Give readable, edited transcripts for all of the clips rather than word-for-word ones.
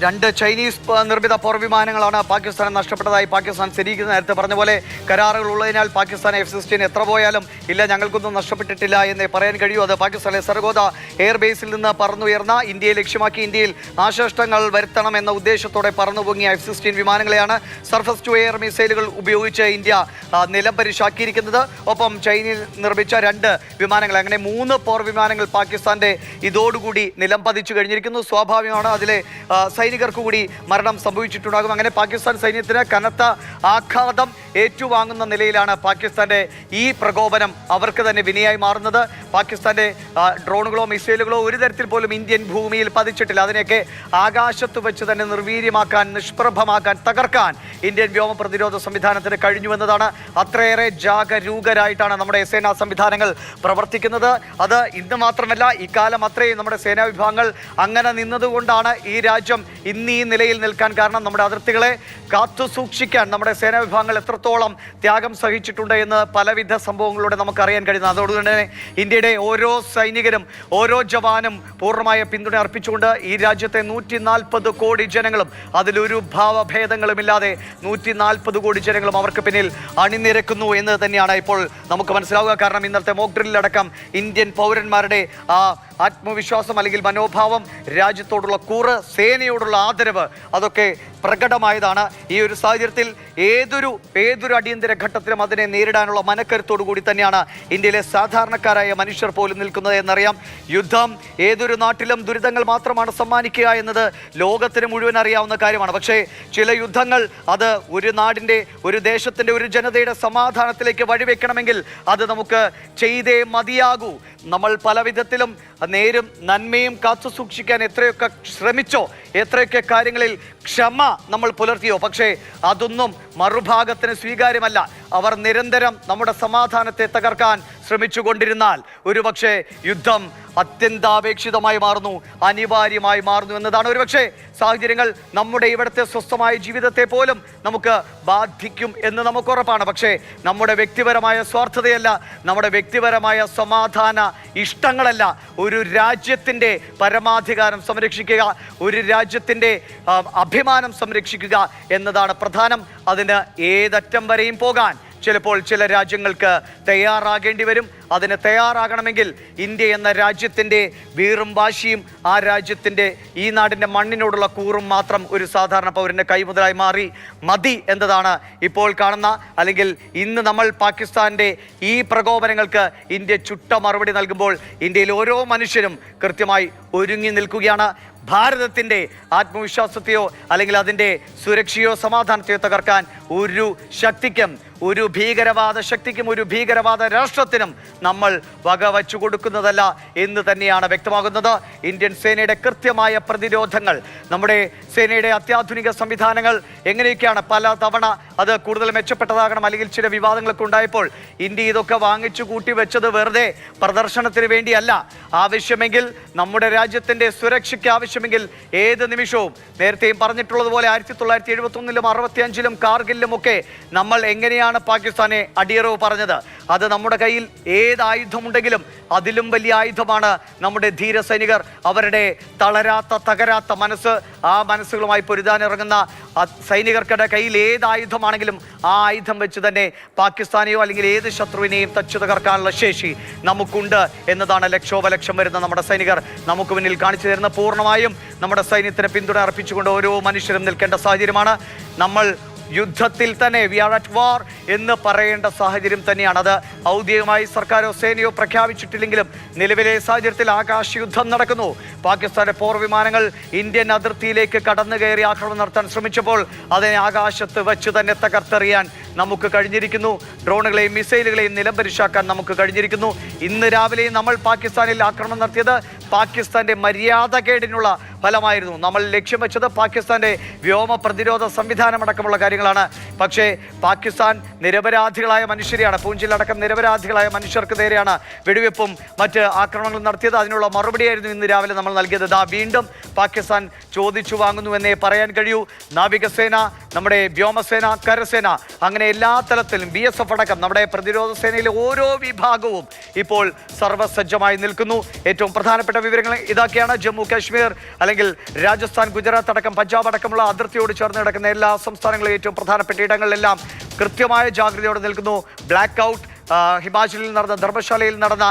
രണ്ട് ചൈനീസ് നിർമ്മിത പോർവിമാനങ്ങളാണ് പാകിസ്ഥാൻ നഷ്ടപ്പെട്ടതായി പാകിസ്ഥാൻ സ്ഥിരീകരിക്കുന്ന നേരത്തെ പറഞ്ഞ പോലെ കരാറുകൾ ഉള്ളതിനാൽ പാകിസ്ഥാൻ F-16 എത്ര പോയാലും ഇല്ല ഞങ്ങൾക്കൊന്നും നഷ്ടപ്പെട്ടിട്ടില്ല എന്ന് പറയാൻ കഴിയൂ. അത് പാകിസ്ഥാനിലെ സർഗോദ എയർബേസിൽ നിന്ന് പറന്നുയർന്ന ഇന്ത്യയെ ലക്ഷ്യമാക്കി ഇന്ത്യയിൽ നാശനഷ്ടങ്ങൾ വരുത്തണം എന്ന ഉദ്ദേശത്തോടെ പറന്നുപൊങ്ങിയ F-16 വിമാനങ്ങളെയാണ് സർഫസ് ടു എയർ മിസൈലുകൾ ഉപയോഗിച്ച് ഇന്ത്യ നിലംപരിശാക്കിയിരിക്കുന്നത്. ഒപ്പം ചൈനയിൽ നിർമ്മിച്ച രണ്ട് വിമാനങ്ങൾ, അങ്ങനെ 3 പോർ വിമാനങ്ങൾ പാകിസ്ഥാന്റെ ഇതോടുകൂടി നിലം പതിച്ചു കഴിഞ്ഞിരിക്കുന്നു. സ്വാഭാവികമാണ് അതിലെ സൈനികർക്ക് കൂടി മരണം സംഭവിച്ചിട്ടുണ്ടാകും. അങ്ങനെ പാകിസ്ഥാൻ സൈന്യത്തിന് കനത്ത ആഘാതം ഏറ്റുവാങ്ങുന്ന നിലയിലാണ് പാകിസ്ഥാന്റെ ഈ പ്രകോപനം അവർക്ക് തന്നെ വിനയായി മാറുന്നത്. പാകിസ്ഥാന്റെ ഡ്രോണുകളോ മിസൈലുകളോ ഒരു തരത്തിൽ പോലും ഇന്ത്യൻ ഭൂമിയിൽ പതിച്ചിട്ടില്ല. അതിനെയൊക്കെ ആകാശത്ത് വെച്ച് തന്നെ നിർവീര്യമാക്കാൻ, നിഷ്പ്രഭമാക്കാൻ, തകർക്കാൻ ഇന്ത്യൻ വ്യോമ പ്രതിരോധ സംവിധാനത്തിന് കഴിഞ്ഞുവെന്നതാണ്. അത്രയേറെ ജാഗരൂകരായിട്ടാണ് നമ്മുടെ സേനാ സംവിധാനങ്ങൾ പ്രവർത്തിക്കുന്നത്. അത് ഇന്ന് മാത്രമല്ല, ഇക്കാലം അത്രയും നമ്മുടെ സേനാ വിഭാഗങ്ങൾ അങ്ങനെ നിന്നതുകൊണ്ടാണ് ഈ രാജ്യം ഇന്ന് ഈ നിലയിൽ നിൽക്കാൻ കാരണം. നമ്മുടെ അതിർത്തികളെ കാത്തു സൂക്ഷിക്കാൻ നമ്മുടെ സേനാ വിഭാഗങ്ങൾ എത്രത്തോളം ത്യാഗം സഹിച്ചിട്ടുണ്ട് എന്ന് പലവിധ സംഭവങ്ങളിലൂടെ നമുക്കറിയാൻ കഴിയുന്നത്. അതോടുകൂടി തന്നെ ഇന്ത്യയുടെ ഓരോ സൈനികരും ഓരോ ജവാനും പൂർണ്ണമായ പിന്തുണ അർപ്പിച്ചുകൊണ്ട് ഈ രാജ്യത്തെ 140 കോടി ജനങ്ങളും, അതിലൊരു ഭാവഭേദങ്ങളുമില്ലാതെ 140 കോടി ജനങ്ങളും അവർക്ക് പിന്നിൽ അണിനിരക്കുന്നു എന്ന് തന്നെയാണ് ഇപ്പോൾ നമുക്ക് മനസ്സിലാവുക. കാരണം ഇന്നത്തെ മോക്ക് ഡ്രില്ലടക്കം ഇന്ത്യൻ പൗരന്മാരുടെ ആത്മവിശ്വാസം അല്ലെങ്കിൽ മനോഭാവം, രാജ്യത്തോടുള്ള കൂറ്, സേനയോടുള്ള ആദരവ്, അതൊക്കെ പ്രകടമായതാണ്. ഈ ഒരു സാഹചര്യത്തിൽ ഏതൊരു അടിയന്തര ഘട്ടത്തിലും അതിനെ നേരിടാനുള്ള മനക്കരുത്തോടു കൂടി തന്നെയാണ് ഇന്ത്യയിലെ സാധാരണക്കാരായ മനുഷ്യർ പോലും നിൽക്കുന്നത് എന്നറിയാം. യുദ്ധം ഏതൊരു നാട്ടിലും ദുരിതങ്ങൾ മാത്രമാണ് സമ്മാനിക്കുക എന്നത് ലോകത്തിന് മുഴുവൻ അറിയാവുന്ന കാര്യമാണ്. പക്ഷേ ചില യുദ്ധങ്ങൾ അത് ഒരു നാടിൻ്റെ, ഒരു ദേശത്തിൻ്റെ, ഒരു ജനതയുടെ സമാധാനത്തിലേക്ക് വഴിവെക്കണമെങ്കിൽ അത് നമുക്ക് ചെയ്തേ മതിയാകൂ. നമ്മൾ പല വിധത്തിലും നേരും നന്മയും കാത്തു സൂക്ഷിക്കാൻ എത്രയൊക്കെ ശ്രമിച്ചോ, എത്രയൊക്കെ കാര്യങ്ങളിൽ ക്ഷമ നമ്മൾ പുലർത്തിയോ, പക്ഷേ അതൊന്നും മറുഭാഗത്തിന് സ്വീകാര്യമല്ല. അവർ നിരന്തരം നമ്മുടെ സമാധാനത്തെ തകർക്കാൻ ശ്രമിച്ചുകൊണ്ടിരുന്നാൽ ഒരുപക്ഷെ യുദ്ധം അത്യന്താപേക്ഷിതമായി മാറുന്നു, അനിവാര്യമായി മാറുന്നു എന്നതാണ് ഒരുപക്ഷെ സാഹചര്യങ്ങൾ നമ്മുടെ ഇവിടുത്തെ സ്വസ്ഥമായ ജീവിതത്തെ പോലും നമുക്ക് ബാധിക്കും എന്ന് നമുക്ക് ഉറപ്പാണ്. പക്ഷേ നമ്മുടെ വ്യക്തിപരമായ സ്വാർത്ഥതയല്ല, നമ്മുടെ വ്യക്തിപരമായ സമാധാന ഇഷ്ടങ്ങളല്ല, ഒരു രാജ്യത്തിൻ്റെ പരമാധികാരം സംരക്ഷിക്കുക, ഒരു രാജ്യത്തിൻ്റെ അഭിമാനം സംരക്ഷിക്കുക എന്നതാണ് പ്രധാനം. അതിന് ഏതറ്റം വരെയും പോകാൻ ചിലപ്പോൾ ചില രാജ്യങ്ങൾക്ക് തയ്യാറാകേണ്ടി വരും. അതിന് തയ്യാറാകണമെങ്കിൽ ഇന്ത്യ എന്ന രാജ്യത്തിൻ്റെ വീറും വാശിയും ആ രാജ്യത്തിൻ്റെ, ഈ നാടിൻ്റെ മണ്ണിനോടുള്ള കൂറും മാത്രം ഒരു സാധാരണ പൗരൻ്റെ കൈമുതലായി മാറി മതി എന്നതാണ് ഇപ്പോൾ കാണുന്ന, അല്ലെങ്കിൽ ഇന്ന് നമ്മൾ പാകിസ്ഥാൻ്റെ ഈ പ്രകോപനങ്ങൾക്ക് ഇന്ത്യ ചുട്ട മറുപടി നൽകുമ്പോൾ ഇന്ത്യയിൽ ഓരോ മനുഷ്യരും കൃത്യമായി ഒരുങ്ങി നിൽക്കുകയാണ്. ഭാരതത്തിൻ്റെ ആത്മവിശ്വാസത്തെയോ അല്ലെങ്കിൽ അതിൻ്റെ സുരക്ഷയോ സമാധാനത്തെയോ തകർക്കാൻ ഒരു ശക്തിക്കും, ഒരു ഭീകരവാദ ശക്തിക്കും, ഒരു ഭീകരവാദ രാഷ്ട്രത്തിനും നമ്മൾ വകവച്ചു കൊടുക്കുന്നതല്ല എന്ന് തന്നെയാണ് വ്യക്തമാകുന്നത്. ഇന്ത്യൻ സേനയുടെ കൃത്യമായ പ്രതിരോധങ്ങൾ, നമ്മുടെ സേനയുടെ അത്യാധുനിക സംവിധാനങ്ങൾ എങ്ങനെയൊക്കെയാണ് പല തവണ അത് കൂടുതൽ മെച്ചപ്പെട്ടതാകണം, അല്ലെങ്കിൽ ചില വിവാദങ്ങളൊക്കെ ഉണ്ടായപ്പോൾ ഇന്ത്യ ഇതൊക്കെ വാങ്ങിച്ചു കൂട്ടി വെച്ചത് വെറുതെ പ്രദർശനത്തിന് വേണ്ടിയല്ല. ആവശ്യമെങ്കിൽ നമ്മുടെ രാജ്യത്തിൻ്റെ സുരക്ഷയ്ക്ക് ആവശ്യമെങ്കിൽ ഏത് നിമിഷവും, നേരത്തെയും പറഞ്ഞിട്ടുള്ളതുപോലെ 1971-ലും 65-ലും കാർഗിലും ഒക്കെ നമ്മൾ എങ്ങനെയാണ് പാകിസ്ഥാനെ അടിയറവ് പറഞ്ഞത്. അത് നമ്മുടെ കയ്യിൽ ഏത് ആയുധമുണ്ടെങ്കിലും അതിലും വലിയ ആയുധമാണ് നമ്മുടെ ധീര സൈനികർ. അവരുടെ തളരാത്ത, തകരാത്ത മനസ്സ്, ആ മനസ്സുകളുമായി പൊരുതാനിറങ്ങുന്ന സൈനികർക്കിടെ കയ്യിൽ ഏത് ആയുധമാണെങ്കിലും ആ ആയുധം വെച്ച് തന്നെ പാകിസ്ഥാനെയോ അല്ലെങ്കിൽ ഏത് ശത്രുവിനെയും തച്ചു തകർക്കാനുള്ള ശേഷി നമുക്കുണ്ട് എന്നതാണ് ലക്ഷോപലക്ഷം വരുന്ന നമ്മുടെ സൈനികർ നമുക്ക് മുന്നിൽ കാണിച്ചു തരുന്ന. പൂർണ്ണമായും നമ്മുടെ സൈന്യത്തിന് പിന്തുണ അർപ്പിച്ചുകൊണ്ട് ഓരോ മനുഷ്യരും നിൽക്കേണ്ട സാഹചര്യമാണ്. നമ്മൾ യുദ്ധത്തിൽ തന്നെ, വി ആർ അറ്റ് വാർ എന്ന് പറയേണ്ട സാഹചര്യം തന്നെയാണ്. അത് ഔദ്യോഗികമായി സർക്കാരോ സേനയോ പ്രഖ്യാപിച്ചിട്ടില്ലെങ്കിലും നിലവിലെ സാഹചര്യത്തിൽ ആകാശ യുദ്ധം നടക്കുന്നു. പാകിസ്ഥാന്റെ പോർ വിമാനങ്ങൾ ഇന്ത്യൻ അതിർത്തിയിലേക്ക് കടന്നു കയറി ആക്രമണം നടത്താൻ ശ്രമിച്ചപ്പോൾ അതിനെ ആകാശത്ത് വെച്ച് തന്നെ തകർത്തെറിയാൻ നമുക്ക് കഴിഞ്ഞിരിക്കുന്നു. ഡ്രോണുകളെയും മിസൈലുകളെയും നിലംപരിശാക്കാൻ നമുക്ക് കഴിഞ്ഞിരിക്കുന്നു. ഇന്ന് രാവിലെയും നമ്മൾ പാകിസ്ഥാനിൽ ആക്രമണം നടത്തിയത് പാകിസ്ഥാന്റെ മര്യാദകേടിനുള്ള ഫലമായിരുന്നു. നമ്മൾ ലക്ഷ്യം വെച്ചത് പാകിസ്ഥാന്റെ വ്യോമ പ്രതിരോധ സംവിധാനമടക്കമുള്ള കാര്യങ്ങളാണ്. പക്ഷേ പാകിസ്ഥാൻ നിരപരാധികളായ മനുഷ്യരെയാണ്, പൂഞ്ചിലടക്കം നിരപരാധികളായ മനുഷ്യർക്ക് നേരെയാണ് വെടിവെപ്പും മറ്റ് ആക്രമണങ്ങളും നടത്തിയത്. അതിനുള്ള മറുപടിയായിരുന്നു ഇന്ന് രാവിലെ നമ്മൾ നൽകിയത്. വീണ്ടും പാകിസ്ഥാൻ ചോദിച്ചു വാങ്ങുന്നു എന്നേ പറയാൻ കഴിയൂ. നാവികസേന നമ്മുടെ വ്യോമസേന, കരസേന, അങ്ങനെ എല്ലാ തലത്തിലും BSF അടക്കം നമ്മുടെ പ്രതിരോധ സേനയിലെ ഓരോ വിഭാഗവും ഇപ്പോൾ സർവ്വസജ്ജമായി നിൽക്കുന്നു. ഏറ്റവും പ്രധാനപ്പെട്ട വിവരങ്ങൾ ഇതൊക്കെയാണ്. ജമ്മു കാശ്മീർ അല്ലെങ്കിൽ രാജസ്ഥാൻ, ഗുജറാത്ത് അടക്കം പഞ്ചാബ് അടക്കമുള്ള അതിർത്തിയോട് ചേർന്ന് കിടക്കുന്ന എല്ലാ സംസ്ഥാനങ്ങളും ഏറ്റവും പ്രധാനപ്പെട്ട ഇടങ്ങളിലെല്ലാം കൃത്യമായ ജാഗ്രതയോടെ നിൽക്കുന്നു. ബ്ലാക്ക് ഔട്ട് ഹിമാചലിൽ നടന്ന, ധർമ്മശാലയിൽ നടന്ന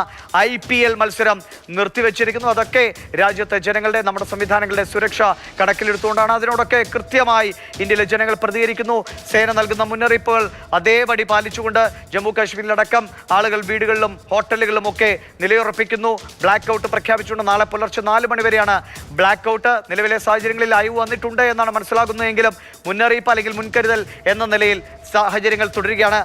IPL മത്സരം നിർത്തിവെച്ചിരിക്കുന്നു. അതൊക്കെ രാജ്യത്തെ ജനങ്ങളുടെ, നമ്മുടെ സംവിധാനങ്ങളുടെ സുരക്ഷ കണക്കിലെടുത്തുകൊണ്ടാണ്. അതിനോടൊക്കെ കൃത്യമായി ഇന്ത്യയിലെ ജനങ്ങൾ പ്രതികരിക്കുന്നു. സേന നൽകുന്ന മുന്നറിയിപ്പുകൾ അതേപടി പാലിച്ചുകൊണ്ട് ജമ്മു കാശ്മീരിലടക്കം ആളുകൾ വീടുകളിലും ഹോട്ടലുകളിലും ഒക്കെ നിലയുറപ്പിക്കുന്നു. ബ്ലാക്ക് ഔട്ട് പ്രഖ്യാപിച്ചുകൊണ്ട് നാളെ പുലർച്ചെ 4 മണി വരെയാണ് ബ്ലാക്ക് ഔട്ട്. നിലവിലെ സാഹചര്യങ്ങളിൽ അയവ് വന്നിട്ടുണ്ട് എന്നാണ് മനസ്സിലാകുന്നതെങ്കിലും മുന്നറിയിപ്പ് അല്ലെങ്കിൽ മുൻകരുതൽ എന്ന നിലയിൽ സാഹചര്യങ്ങൾ തുടരുകയാണ്.